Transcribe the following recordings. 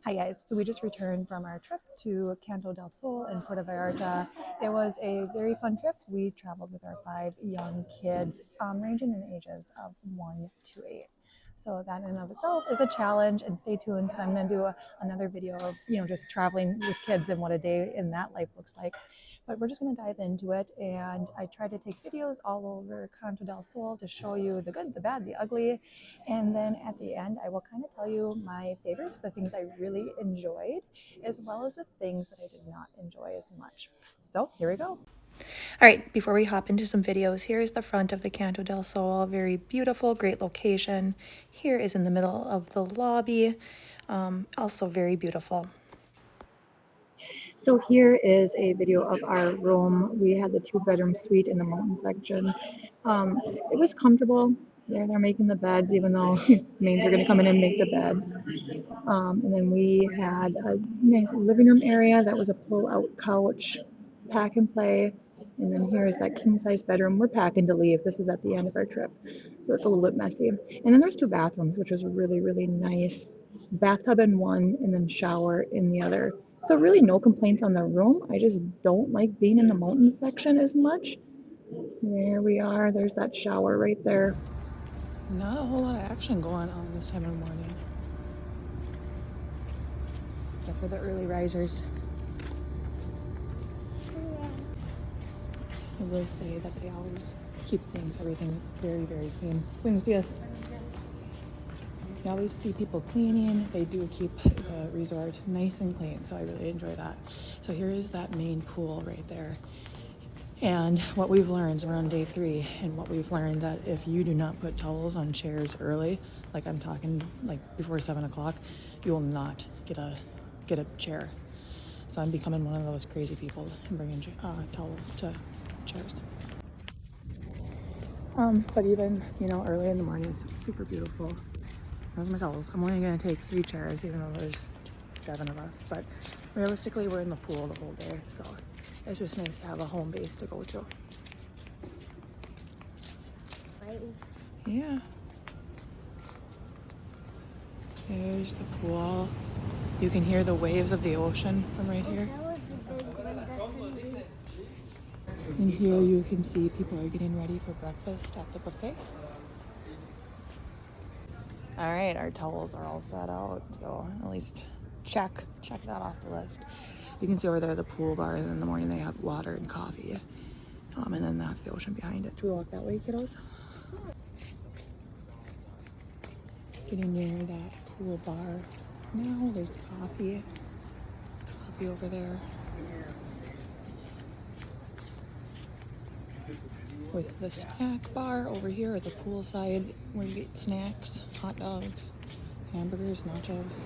Hi guys, so we just returned from our trip to Canto del Sol in Puerto Vallarta. It was a very fun trip. We traveled with our 5 young kids, ranging in ages of 1 to 8. So that in and of itself is a challenge, and stay tuned because I'm going to do another video of, just traveling with kids and what a day in that life looks like. But we're just going to dive into it, and I try to take videos all over Canto del Sol to show you the good, the bad, the ugly, and then at the end I will kind of tell you my favorites, the things I really enjoyed, as well as the things that I did not enjoy as much. So here we go. All right, before we hop into some videos, here is the front of the Canto del Sol. Very beautiful, great location. Here is in the middle of the lobby. Also very beautiful. So here is a video of our room. We had the 2-bedroom suite in the mountain section. It was comfortable. They're making the beds, even though maids are going to come in and make the beds. And then we had a nice living room area that was a pull-out couch, pack and play. And then here's that king-size bedroom. We're packing to leave. This is at the end of our trip, so it's a little bit messy. And then there's 2 bathrooms, which was really, really nice. Bathtub in one, and then shower in the other. So really no complaints on the room. I just don't like being in the mountain section as much. There we are. There's that shower right there. Not a whole lot of action going on this time of the morning, except for the early risers. I will say that they always keep everything very, very clean. Buenos dias. You always see people cleaning. They do keep the resort nice and clean, so I really enjoy that. So here is that main pool right there. And what we've learned, we're on day 3, and what we've learned that if you do not put towels on chairs early, like I'm talking like before 7 o'clock, you will not get a chair. So I'm becoming one of those crazy people and bringing towels to chairs. But even, early in the morning, it's super beautiful. There's my towels. I'm only gonna take 3 chairs, even though there's 7 of us, but realistically we're in the pool the whole day, so it's just nice to have a home base to go to. Yeah. There's the pool. You can hear the waves of the ocean from right here. And here you can see people are getting ready for breakfast at the buffet. All right, our towels are all set out, so at least check that off the list. You can see over there the pool bar, and in the morning they have water and coffee. And then that's the ocean behind it. Should we walk that way, kiddos? Getting near that pool bar now. There's the coffee over there. With the snack bar over here at the pool side where you get snacks, hot dogs, hamburgers, nachos.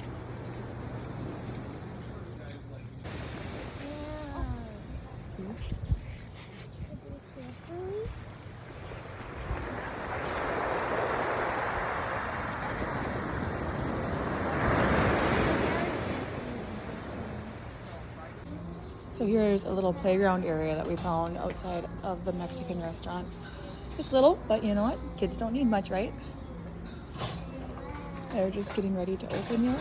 So here's a little playground area that we found outside of the Mexican restaurant. Just little, but you know what? Kids don't need much, right? They're just getting ready to open here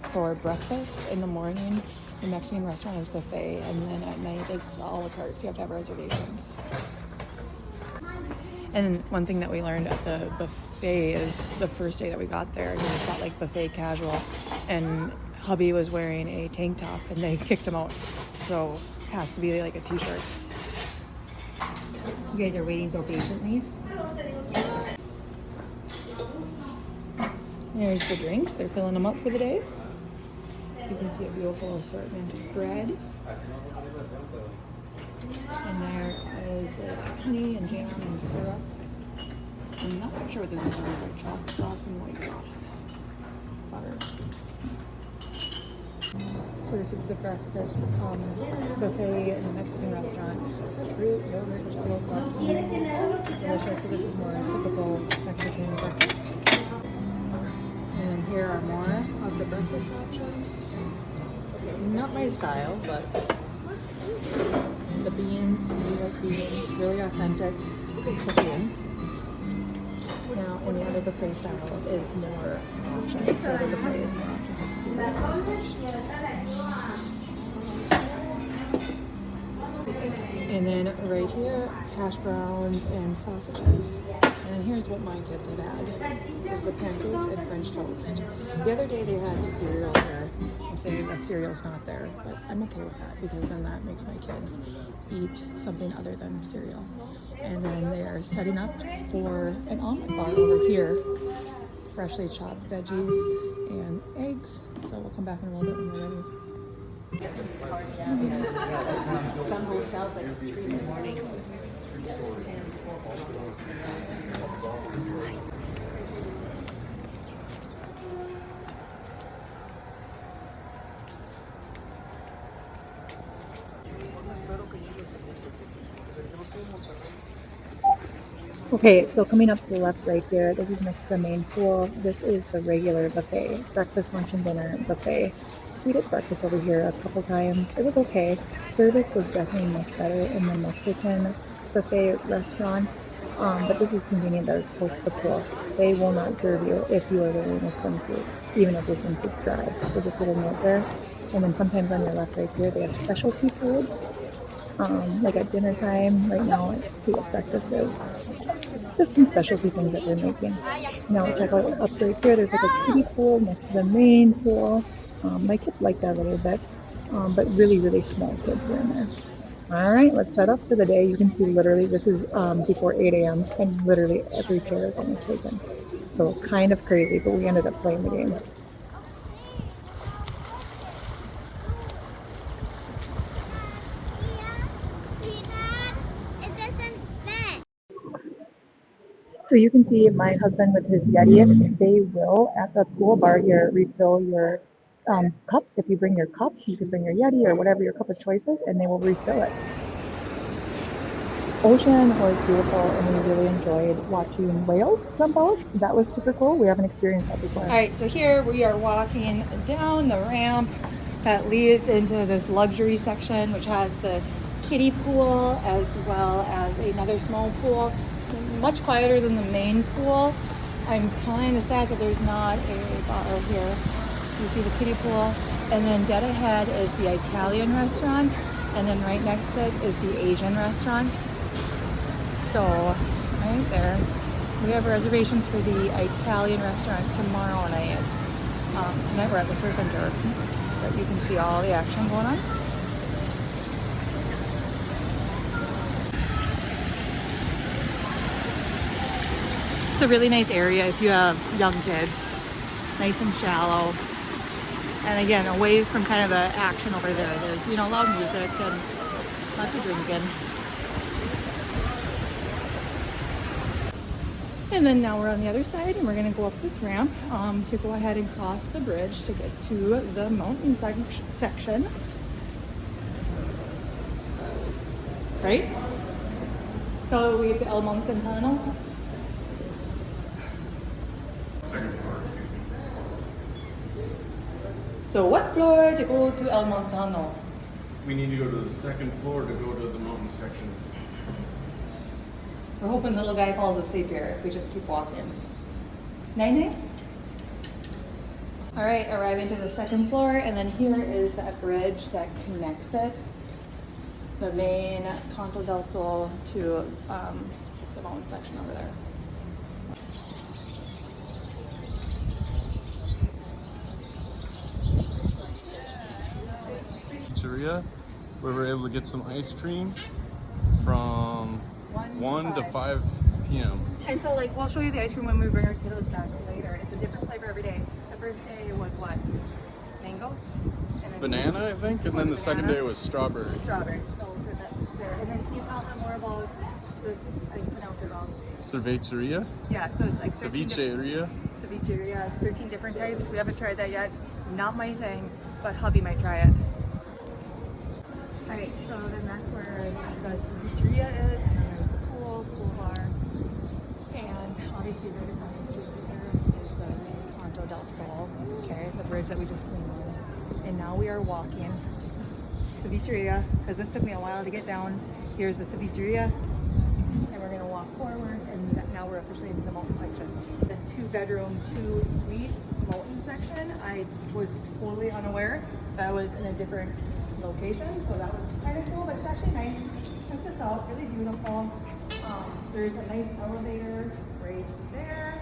for breakfast. In the morning, the Mexican restaurant is buffet, and then at night it's a la carte, so you have to have reservations. And one thing that we learned at the buffet is the first day that we got there, we got like buffet casual, and hubby was wearing a tank top and they kicked him out. So it has to be like a t-shirt. You guys are waiting so patiently. There's the drinks. They're filling them up for the day. You can see a beautiful assortment of bread. And there is honey and jam and syrup. I'm not sure what this is. Like chocolate sauce and white sauce. Butter. So this is the breakfast buffet in the Mexican restaurant. Fruit, yogurt, jello cups. Delicious. So this is more typical Mexican breakfast. And then here are more of the breakfast options. Not my style, but the beans, you like beans, really authentic cooking. Now, in the other buffet style is more options. So the buffet is more options. And then right here, hash browns and sausages. And then here's what my kids have had. There's the pancakes and French toast. The other day they had cereal here. And today the cereal's not there. But I'm okay with that because then that makes my kids eat something other than cereal. And then they are setting up for an omelet bar over here. Freshly chopped veggies and eggs. So we'll come back in a little bit when they're ready. Some hotels like 3 in the morning. Okay, so coming up to the left right here, this is next to the main pool. This is the regular buffet, breakfast, lunch, and dinner buffet. We did breakfast over here a couple times. It was okay. Service was definitely much better in the Mexican buffet restaurant, but this is convenient that it's close to the pool. They will not serve you if you are wearing a swimsuit, even if your swimsuit's dry. So just a little note there. And then sometimes on your left right here, they have specialty foods. Like at dinner time, right now, see what breakfast is. Just some specialty things that they're making. Now check out up right here, there's like a kiddie pool next to the main pool. My kids like that a little bit, but really, really small kids were in there. All right, let's set up for the day. You can see literally this is before 8 a.m. and literally every chair is almost taken. So kind of crazy, but we ended up playing the game. So you can see my husband with his Yeti. They will, at the pool bar here, refill your cups. If you bring your cup, you can bring your Yeti or whatever your cup of choice is, and they will refill it. Ocean was beautiful, and we really enjoyed watching whales jump out. That was super cool. We haven't experienced that before. All right, so here we are walking down the ramp that leads into this luxury section, which has the kiddie pool as well as another small pool, much quieter than the main pool. I'm kind of sad that there's not a bar here. You see the kiddie pool, and then dead ahead is the Italian restaurant, and then right next to it is the Asian restaurant. So right there, we have reservations for the Italian restaurant tomorrow night. Tonight we're at the Surf and Turf, but you can see all the action going on. It's a really nice area if you have young kids. Nice and shallow. And again, away from kind of the action over there. There's, you know, loud music and lots of drinking. And then now we're on the other side and we're gonna go up this ramp to go ahead and cross the bridge to get to the mountain section. Right? So we get to El Montano. Second floor, excuse me. So what floor to go to El Montano? We need to go to the second floor to go to the mountain section. We're hoping the little guy falls asleep here if we just keep walking. Night. All right, arriving to the second floor, and then here is that bridge that connects it, the main Canto Del Sol to the mountain section over there. Pizzeria, where we're able to get some ice cream from 1 to 5 p.m. And so, like, we'll show you the ice cream when we bring our kiddos back later. It's a different flavor every day. The first day was what? Mango? And then Banana, I think, and then the second day was strawberry. strawberry. So that's there. And then can you tell them more about the, I pronounced it wrong. Cerveceria? Yeah, so it's like 13 Cevicheria? Cevicheria, 13 different types. We haven't tried that yet. Not my thing, but hubby might try it. All right, so then that's where the cevicheria is, and then there's the pool bar, and obviously right across the street there is the Canto del Sol, okay, the bridge that we just came on. And now we are walking cevicheria, because this took me a while to get down. Here's the cevicheria, and we're gonna walk forward, and now we're officially into the mountain section. The 2-bedroom, 2-suite mountain section, I was totally unaware that I was in a different location, so that was kind of cool, but it's actually nice. Check this out, really beautiful. There's a nice elevator right there.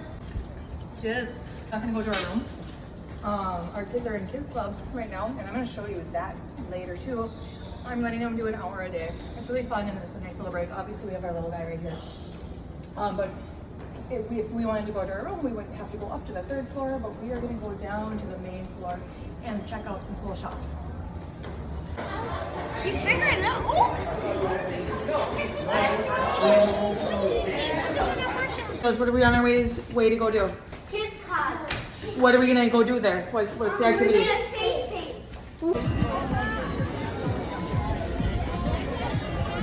Just not gonna go to our room. Our kids are in kids club right now, and I'm gonna show you that later too. I'm letting them do an hour a day. It's really fun, and it's a nice little break. Obviously, we have our little guy right here. But if we wanted to go to our room, we wouldn't have to go up to the 3rd floor, but we are gonna go down to the main floor and check out some cool shops. He's figuring it out. What are we on our way to go do? Kids Club. What are we gonna go do there? What's the activity? We're gonna face paint.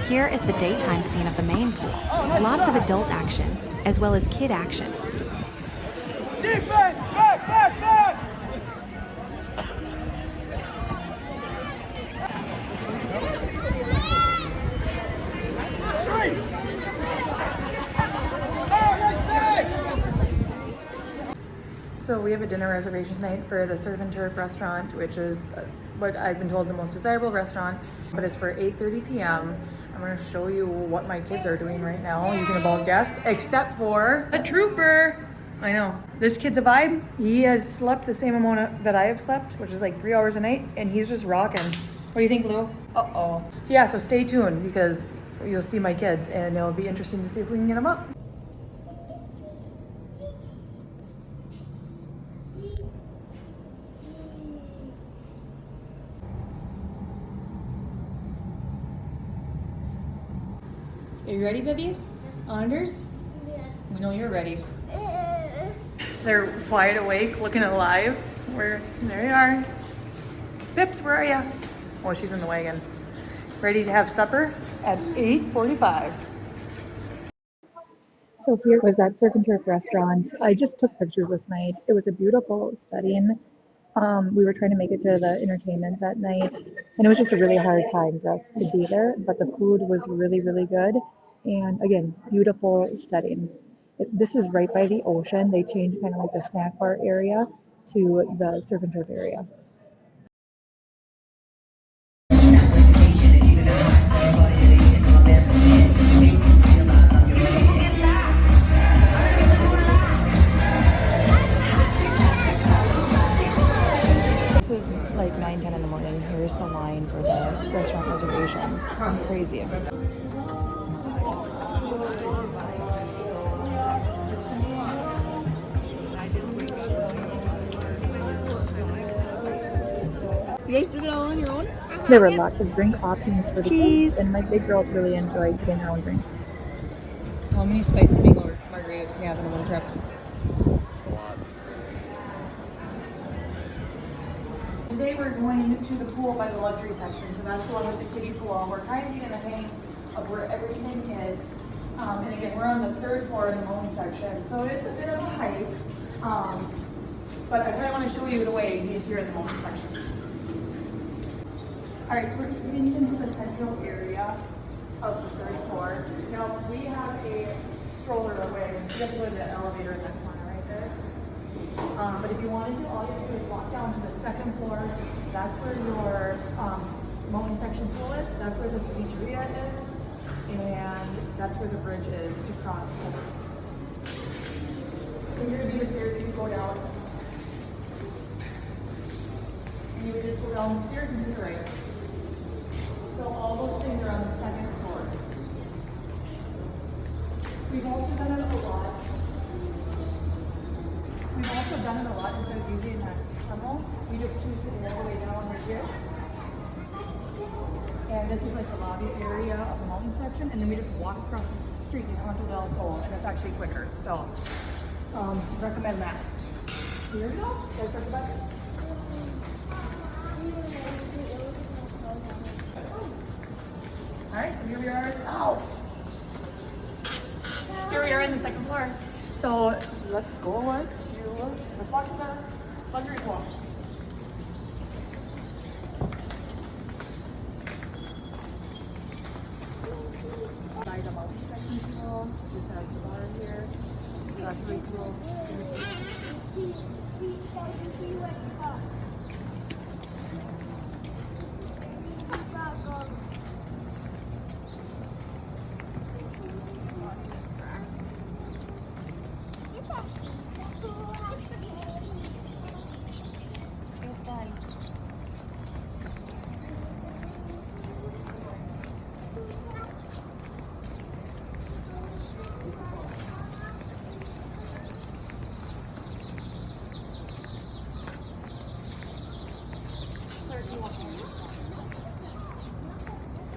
Here is the daytime scene of the main pool. Lots of adult action, as well as kid action. Defense! Back, back, back! So we have a dinner reservation tonight for the Surf and Turf restaurant, which is what I've been told the most desirable restaurant, but it's for 8:30 p.m. I'm gonna show you what my kids are doing right now. You can about guess, except for a trooper. I know, this kid's a vibe. He has slept the same amount that I have slept, which is like 3 hours a night, and he's just rocking. What do you think, Lou? Uh-oh. Yeah, so stay tuned because you'll see my kids, and it'll be interesting to see if we can get them up. Are you ready, Vivi? Anders? Yeah. We know you're ready. They're wide awake, looking alive. There you are. Pips, where are ya? Oh, she's in the wagon. Ready to have supper at 8:45. So here was that Surf and Turf restaurant. I just took pictures this night. It was a beautiful setting. We were trying to make it to the entertainment that night, and it was just a really hard time for us to be there, but the food was really, really good. And again, beautiful setting. This is right by the ocean. They changed kind of like the snack bar area to the Surf and Turf area. This is like 9-10 in the morning. Here's the line for the restaurant reservations. Crazy. You guys did it all on your own? There were lots of drink options for the kids, and my big girls really enjoyed getting their own drinks. How many spicy mango margaritas can you have in one trip? Today we're going to the pool by the luxury section, so that's the one with the kiddie pool. We're kind of getting the hang of where everything is. And again, we're on the 3rd floor in the mountain section, so it's a bit of a hike. But I really want to show you the way in case you're in the mountain section. All right, so we're getting into the central area of the 3rd floor. Now, we have a stroller away. You have to go to the elevator in that corner right there. But if you wanted to, all you have to do is walk down to the 2nd floor. That's where your mountain section pool is. That's where the cevicheria is. And that's where the bridge is to cross over. So here would be the stairs you could go down. And you would just go down the stairs and to the right. So all those things are on the 2nd floor. We've also done it a lot. Instead of using that tunnel, we just choose to go all the way down right here. And this is like the lobby area of the mountain section, and then we just walk across the street to Canto Del Sol, and it's actually quicker. So, recommend that. Here we go. Guys, press the button. All right, so here we are. Ow! Here we are in the 2nd floor. So let's walk to the luxury pool. By the mountain section pool. This has the bar here. So that's really cool.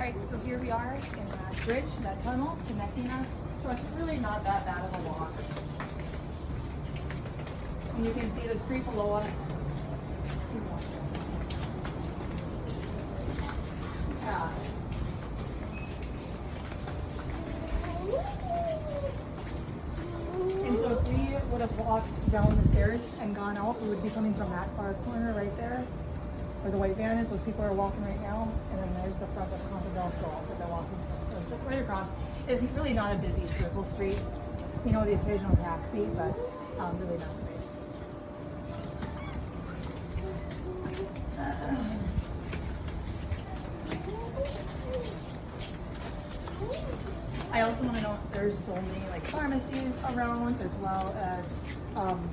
right, so here we are in that bridge, that tunnel connecting us. So it's really not that bad of a walk. And you can see the street below us. Yeah. And so if we would have walked down the stairs and gone out, we would be coming from that far corner right there, where the white van is. Those people are walking right now, and then there's the front of Canto Del Sol that they're walking to. So it's just right across. It's really not a busy circle street. You know, the occasional taxi, but really not busy. I also want to know there's so many like pharmacies around, as well as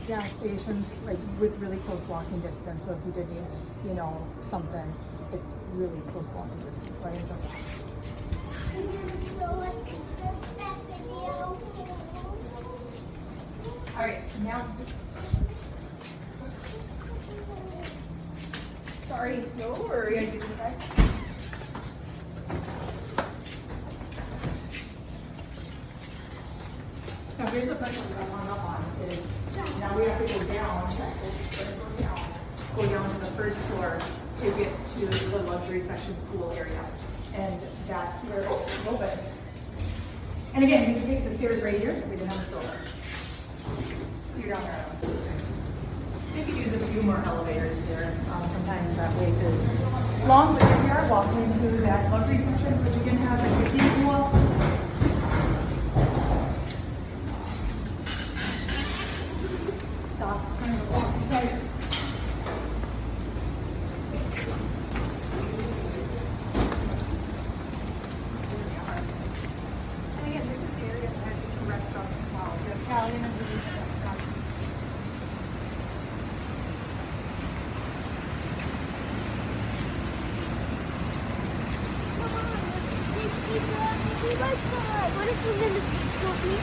gas stations, like with really close walking distance. So if you did need, you know, something, it's really close walking distance. So I enjoy that. So let's just that video. All right, now. Sorry. No worries. Now here's the question we got hung up on is now we have to go down to the first floor to get to the luxury section pool area. And that's where it's open. And again, you can take the stairs right here. We didn't have a stroller. So you're down there. You could use a few more elevators here. Sometimes that wait is long, but here we are walking into that luxury section, which again has a bikini pool. Stop, kind of walk inside. And again, this is the area that has the two restaurants as well. We have Italian and Greek restaurants. What if we're gonna see?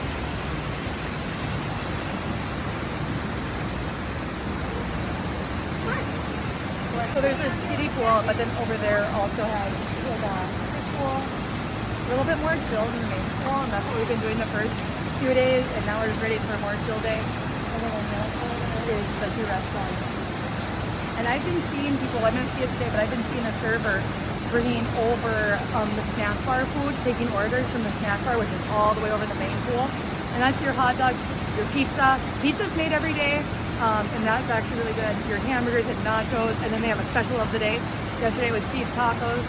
So there's this kiddie pool, but then over there also has like a pool. A little bit more chill than the main pool, and that's what we've been doing the first few days, and now we're just ready for a more chill day. And then is the two restaurants. And I've been seeing people, I didn't see it today, but I've been seeing a server bringing over the snack bar food, taking orders from the snack bar, which is all the way over the main pool. And that's your hot dogs, your pizza. Pizza's made every day, and that's actually really good. Your hamburgers and nachos, and then they have a special of the day. Yesterday was beef tacos,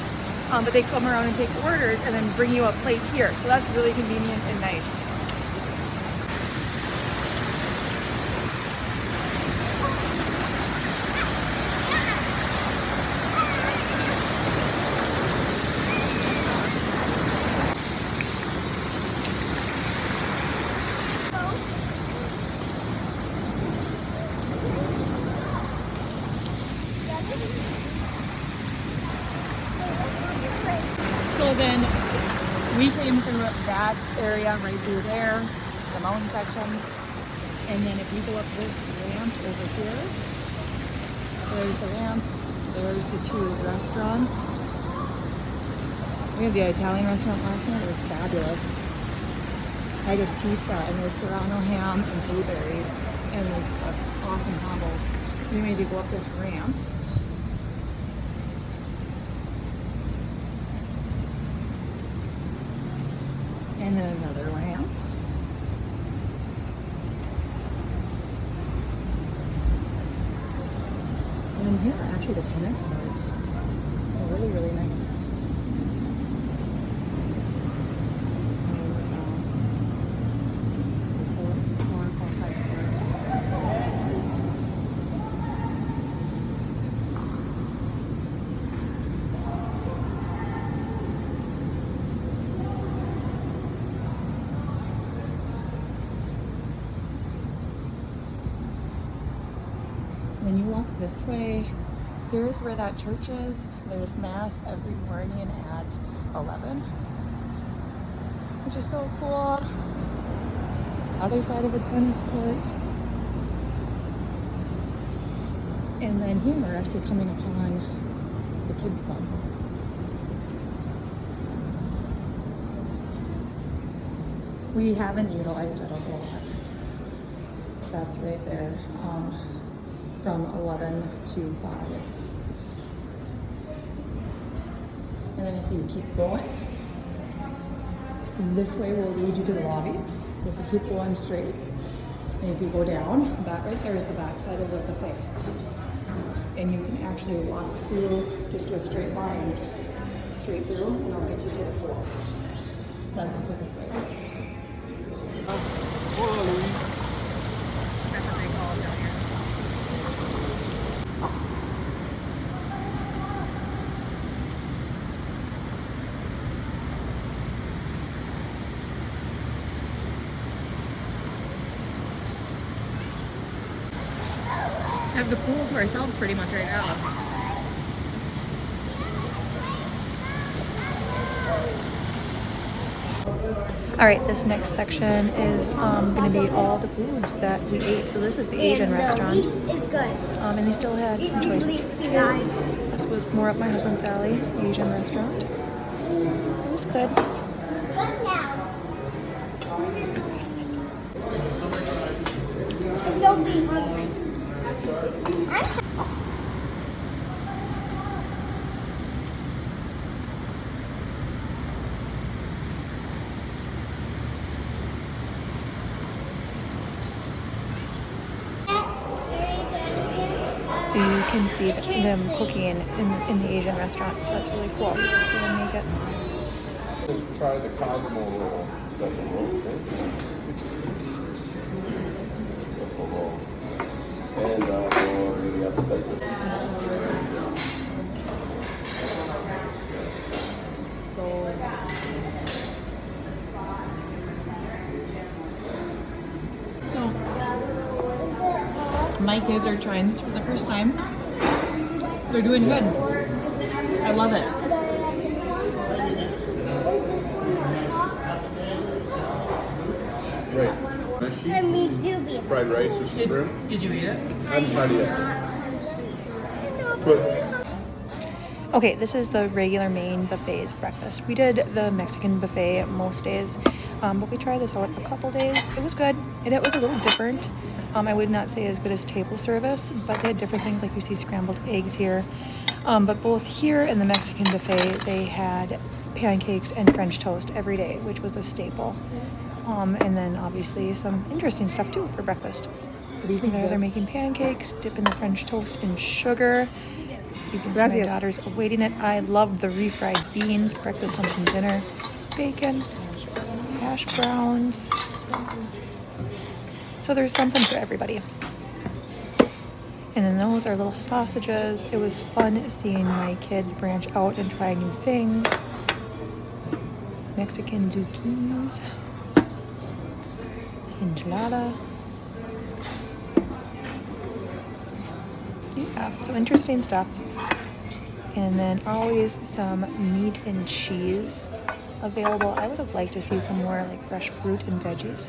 but they come around and take orders and then bring you a plate here. So that's really convenient and nice. So then we came through that area right through there, the mountain section. And then if you go up this ramp over here, there's the ramp, there's the two restaurants. We had the Italian restaurant last night, it was fabulous. I did pizza and there's serrano ham and blueberry, and it was an awesome combo. Anyways, you go up this ramp. And then another ramp. And then here are actually the tennis courts. They're really, really nice. Four full-size courts. Then you walk this way. Here's where that church is. There's mass every morning at 11, which is so cool. Other side of the tennis courts. And then here we're actually coming upon the kids club. We haven't utilized it a whole lot. That's right there, from 11 to 5. And then if you keep going, this way will lead you to the lobby. If you keep going straight, and if you go down, that right there is the backside of the buffet. And you can actually walk through just a straight line, straight through, and it'll get you to the pool. So that's the quickest way. That's what they call it down here. We have the pool to ourselves pretty much right now. All right, this next section is going to be all the foods that we ate. So this is the Asian restaurant, It's good. and they still had some choices for kids. This was more up my husband's alley, Asian restaurant. It was good. Good now. And don't be hungry. So you can see them cooking in the Asian restaurant. So that's really cool. So they make it. Let's try the Cosmo roll. That's a roll, okay? That's a roll. And for the appetizer. So, my kids are trying this for the first time. They're doing good. I love it. Right. And we do be Fried rice with some shrimp. Did you eat it? I haven't tried it yet. But Okay, this is the regular main buffet's breakfast. We did the Mexican buffet most days, but we tried this out a couple days. It was good. It was a little different. I would not say as good as table service, but they had different things, like you see scrambled eggs here. But both here and the Mexican buffet, they had pancakes and French toast every day, which was a staple. And then obviously some interesting stuff too for breakfast. They're making pancakes, dipping the French toast in sugar. You can see my daughter's awaiting it. I loved the refried beans, breakfast, lunch, and dinner, bacon, hash browns. So there's something for everybody. And then those are little sausages. It was fun seeing my kids branch out and try new things. Mexican zucchinis, enchilada. Yeah, so interesting stuff. And then always some meat and cheese available. I would have liked to see some more like fresh fruit and veggies.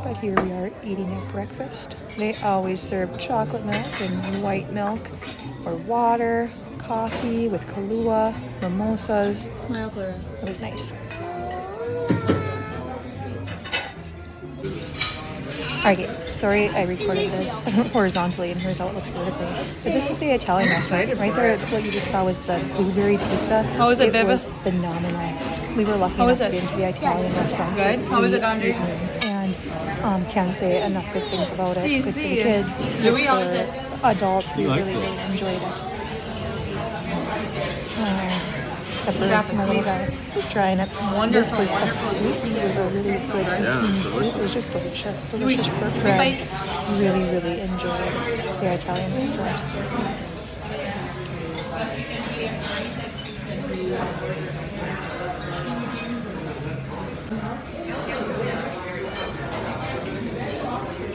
But here we are eating at breakfast. They always serve chocolate milk and white milk, or water, coffee with Kahlua, mimosas. It was nice. Okay, sorry I recorded this horizontally, and here's how it looks vertically. But this is the Italian restaurant. Right there, what you just saw was the blueberry pizza. How is it, It was Vivis? phenomenal. We were lucky How enough is to be it? into the Italian restaurant. Good? for How is it, 3 Andre? evenings, and can't say enough good things about it. Geez, Good for the see. kids, Louis, good how for is it? adults. We likes really, it. really enjoyed it. Except for Yeah, my little guy. He's trying it. This was a soup. It was a really good zucchini soup. It was just delicious. Delicious breads. Really, really enjoyed the Italian restaurant.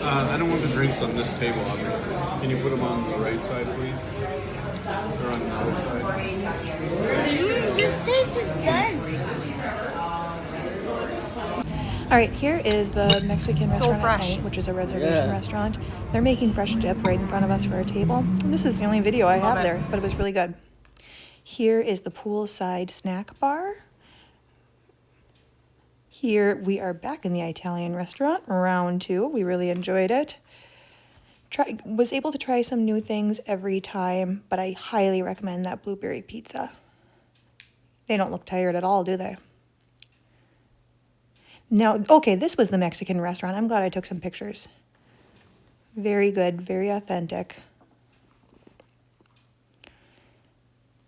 I don't want the drinks on this table, Audrey. Can you put them on the right side, please? Or on the other side? This taste is good. All right, here is the Mexican restaurant at fresh. night, which is a reservation restaurant. They're making fresh dip right in front of us for our table. And this is the only video I have there, but it was really good. Here is the poolside snack bar. Here we are back in the Italian restaurant, round 2. We really enjoyed it. Was able to try some new things every time, but I highly recommend that blueberry pizza. They don't look tired at all, do they? Now, okay, this was the Mexican restaurant. I'm glad I took some pictures. Very good, very authentic.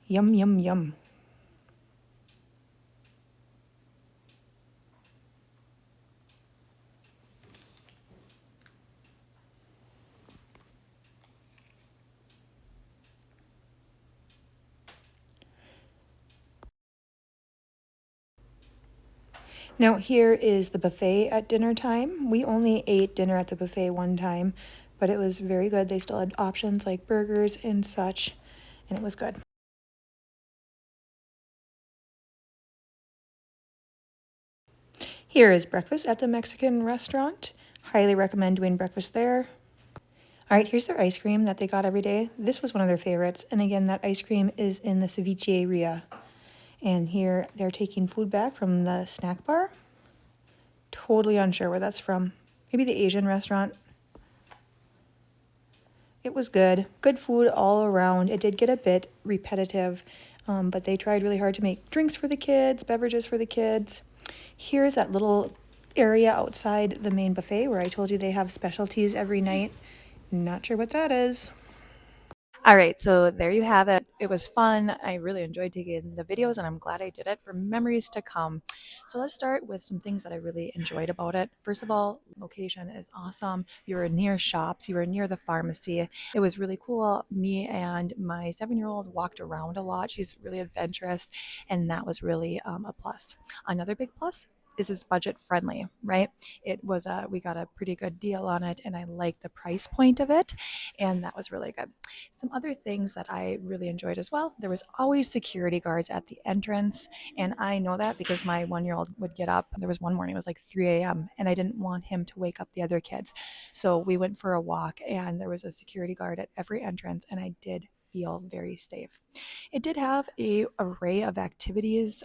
Yum, yum, yum. Now here is the buffet at dinner time. We only ate dinner at the buffet one time, but it was very good. They still had options like burgers and such, and it was good. Here is breakfast at the Mexican restaurant. Highly recommend doing breakfast there. All right, here's their ice cream that they got every day. This was one of their favorites. And again, that ice cream is in the cevicheria. And here they're taking food back from the snack bar. Totally unsure where that's from. Maybe the Asian restaurant. It was good. Good food all around. It did get a bit repetitive, but they tried really hard to make drinks for the kids, beverages for the kids. Here's that little area outside the main buffet where I told you they have specialties every night. Not sure what that is. All right, so there you have it. It was fun. I really enjoyed taking the videos, and I'm glad I did it for memories to come. So let's start with some things that I really enjoyed about it. First of all, location is awesome. You were near shops, you were near the pharmacy. It was really cool. Me and my 7-year-old walked around a lot. She's really adventurous, and that was really a plus. Another big plus is it's budget friendly, right? We got a pretty good deal on it, and I liked the price point of it, and that was really good. Some other things that I really enjoyed as well, there was always security guards at the entrance, and I know that because my 1-year-old would get up. There was one morning, it was like 3 a.m., and I didn't want him to wake up the other kids. So we went for a walk, and there was a security guard at every entrance, and I did feel very safe. It did have a array of activities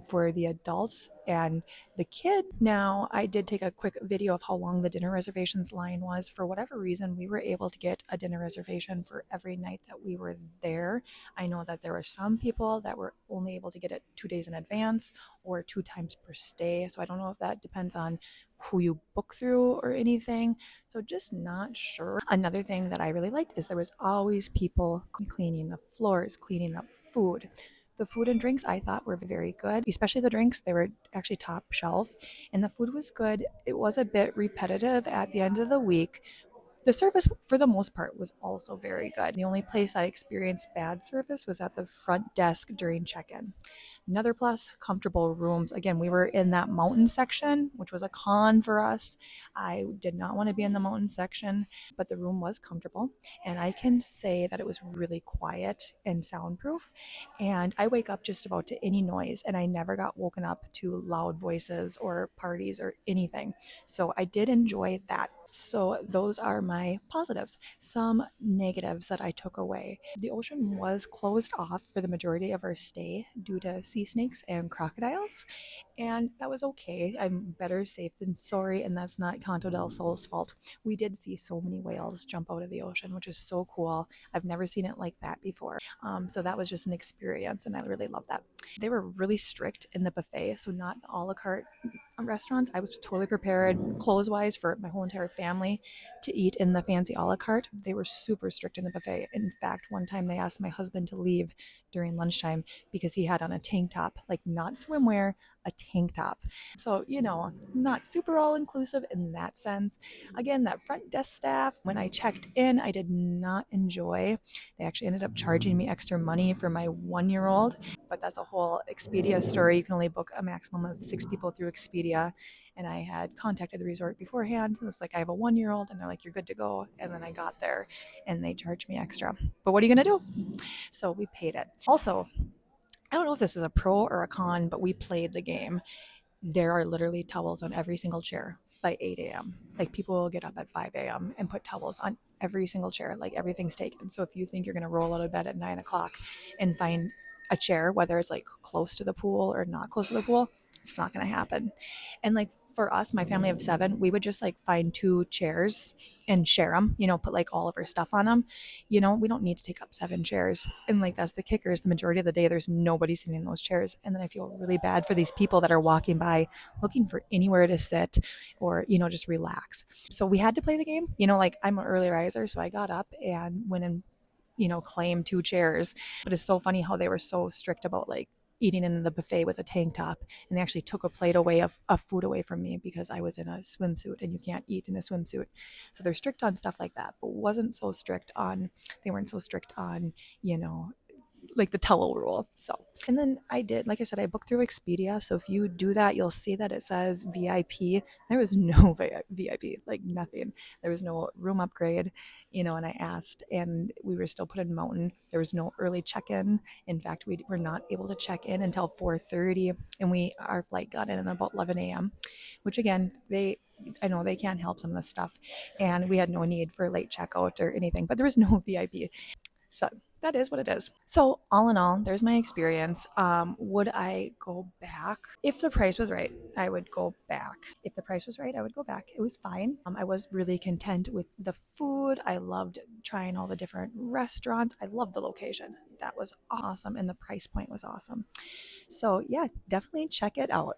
for the adults and the kid. Now, I did take a quick video of how long the dinner reservations line was. For whatever reason, we were able to get a dinner reservation for every night that we were there. I know that there were some people that were only able to get it 2 days in advance or 2 times per stay. So I don't know if that depends on who you book through or anything. So just not sure. Another thing that I really liked is there was always people cleaning the floors, cleaning up food. The food and drinks I thought were very good, especially the drinks. They were actually top shelf, and the food was good. It was a bit repetitive at the end of the week. The service, for the most part, was also very good. The only place I experienced bad service was at the front desk during check in. Another plus, comfortable rooms. Again, we were in that mountain section, which was a con for us. I did not want to be in the mountain section, but the room was comfortable. And I can say that it was really quiet and soundproof. And I wake up just about to any noise, and I never got woken up to loud voices or parties or anything. So I did enjoy that. So those are my positives. Some negatives that I took away. The ocean was closed off for the majority of our stay due to sea snakes and crocodiles, and that was okay. I'm better safe than sorry, and that's not Canto del Sol's fault. We did see so many whales jump out of the ocean, which is so cool. I've never seen it like that before. So that was just an experience, and I really love that. They were really strict in the buffet, so not a la carte restaurants. I was totally prepared clothes wise for my whole entire family to eat in the fancy a la carte. They were super strict in the buffet. In fact, one time they asked my husband to leave during lunchtime because he had on a tank top, like not swimwear, a tank top. So, not super all inclusive in that sense. Again, that front desk staff, when I checked in, I did not enjoy. They actually ended up charging me extra money for my 1-year-old, but that's a whole Expedia story. You can only book a maximum of 6 people through Expedia. And I had contacted the resort beforehand. It's like, I have a 1-year-old, and they're like, you're good to go. And then I got there and they charged me extra. But what are you going to do? So we paid it. Also, I don't know if this is a pro or a con, but we played the game. There are literally towels on every single chair by 8 a.m. Like, people will get up at 5 a.m. and put towels on every single chair. Like, everything's taken. So if you think you're going to roll out of bed at 9 o'clock and find a chair, whether it's like close to the pool or not close to the pool, It's not going to happen. And like for us, my family of 7, we would just like find 2 chairs and share them, put like all of our stuff on them. We don't need to take up 7 chairs. And like that's the kicker, is the majority of the day there's nobody sitting in those chairs. And then I feel really bad for these people that are walking by looking for anywhere to sit or, just relax. So we had to play the game. Like I'm an early riser, so I got up and went and claim 2 chairs. But it's so funny how they were so strict about like eating in the buffet with a tank top, and they actually took a plate away of food away from me because I was in a swimsuit and you can't eat in a swimsuit. So they're strict on stuff like that, but they weren't so strict on, you know, like the towel rule. So, and then I did, like I said, I booked through Expedia. So if you do that, you'll see that it says VIP. There was no VIP, like nothing. There was no room upgrade, and I asked, and we were still put in mountain. There was no early check-in. In fact, we were not able to check in until 4:30, and our flight got in at about 11 a.m., which again, I know they can't help some of this stuff, and we had no need for late checkout or anything, but there was no VIP. So that is what it is. So all in all, there's my experience. Would I go back? If the price was right, I would go back. If the price was right, I would go back. It was fine. I was really content with the food. I loved trying all the different restaurants. I loved the location. That was awesome. And the price point was awesome. So yeah, definitely check it out.